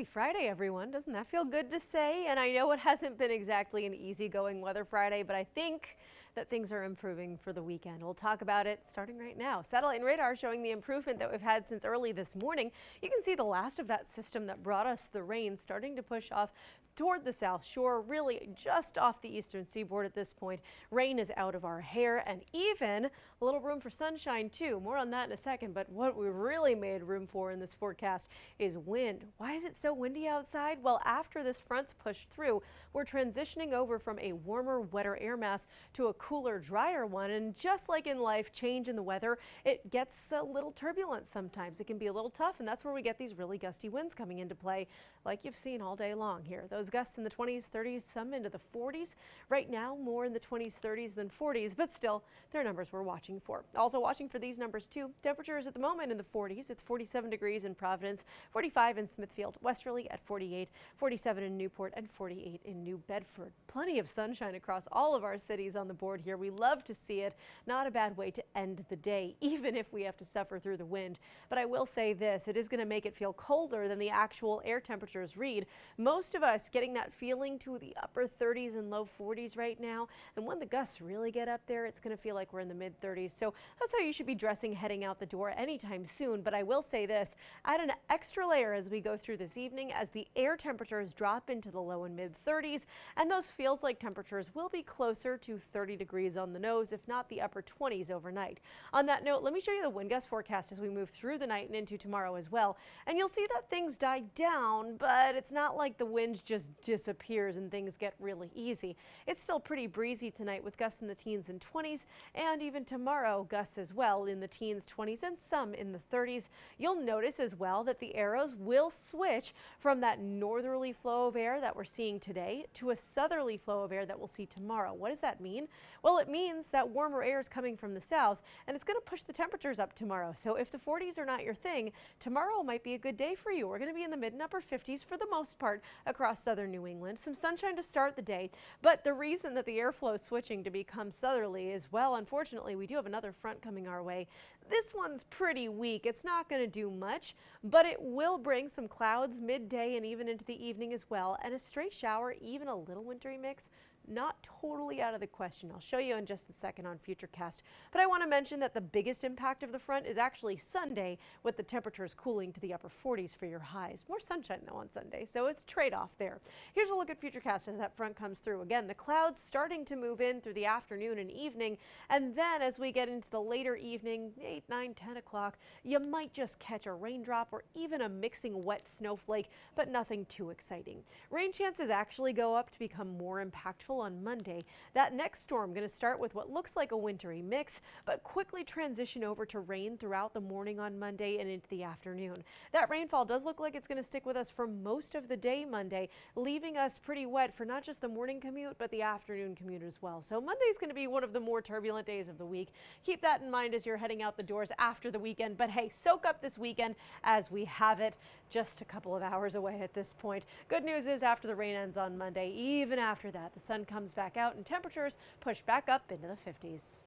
Happy Friday, everyone. Doesn't that feel good to say? And I know it hasn't been exactly an easygoing weather Friday, but I think that things are improving for the weekend. We'll talk about it starting right now. Satellite and radar showing the improvement that we've had since early this morning. You can see the last of that system that brought us the rain starting to push off toward the south shore, really just off the eastern seaboard at this point. Rain is out of our hair and even a little room for sunshine too. More on that in a second, but what we really made room for in this forecast is wind. Why is it so windy outside? Well, after this front's pushed through, we're transitioning over from a warmer, wetter air mass to a cooler, drier one. And just like in life, change in the weather, it gets a little turbulent sometimes. It can be a little tough, and that's where we get these really gusty winds coming into play, like you've seen all day long here. Those gusts in the 20s, 30s, some into the 40s. Right now, more in the 20s, 30s than 40s, but still, they're numbers we're watching for. Also watching for these numbers too. Temperatures at the moment in the 40s. It's 47 degrees in Providence, 45 in Smithfield, Westerly at 48, 47 in Newport, and 48 in New Bedford. Plenty of sunshine across all of our cities on the board here. We love to see it. Not a bad way to end the day, even if we have to suffer through the wind. But I will say this, it is going to make it feel colder than the actual air temperatures read. Most of us getting that feeling to the upper 30s and low 40s right now. And when the gusts really get up there, it's going to feel like we're in the mid 30s. So that's how you should be dressing heading out the door anytime soon. But I will say this, add an extra layer as we go through this evening as the air temperatures drop into the low and mid 30s. And those feels like temperatures will be closer to 30 degrees on the nose, if not the upper 20s overnight. On that note, let me show you the wind gust forecast as we move through the night and into tomorrow as well. And you'll see that things die down, but it's not like the wind just disappears and things get really easy. It's still pretty breezy tonight with gusts in the teens and 20s, and even tomorrow gusts as well in the teens, 20s, and some in the 30s. You'll notice as well that the arrows will switch from that northerly flow of air that we're seeing today to a southerly flow of air that we'll see tomorrow. What does that mean? Well, it means that warmer air is coming from the south, and it's going to push the temperatures up tomorrow. So if the 40s are not your thing, tomorrow might be a good day for you. We're going to be in the mid and upper 50s for the most part across southern New England. Some sunshine to start the day, but the reason that the airflow is switching to become southerly is, well, unfortunately, we do have another front coming our way. This one's pretty weak. It's not going to do much, but it will bring some clouds midday and even into the evening as well, and a stray shower, even a little wintry mix. Not totally out of the question. I'll show you in just a second on Futurecast. But I want to mention that the biggest impact of the front is actually Sunday, with the temperatures cooling to the upper 40s for your highs. More sunshine though on Sunday, so it's a trade-off there. Here's a look at Futurecast as that front comes through. Again, the clouds starting to move in through the afternoon and evening, and then as we get into the later evening, 8, 9, 10 o'clock, you might just catch a raindrop or even a mixing wet snowflake, but nothing too exciting. Rain chances actually go up to become more impactful on Monday. That next storm going to start with what looks like a wintry mix, but quickly transition over to rain throughout the morning on Monday and into the afternoon. That rainfall does look like it's going to stick with us for most of the day Monday, leaving us pretty wet for not just the morning commute, but the afternoon commute as well. So Monday's going to be one of the more turbulent days of the week. Keep that in mind as you're heading out the doors after the weekend. But hey, soak up this weekend as we have it just a couple of hours away at this point. Good news is after the rain ends on Monday, even after that, the sun comes back out and temperatures push back up into the 50s.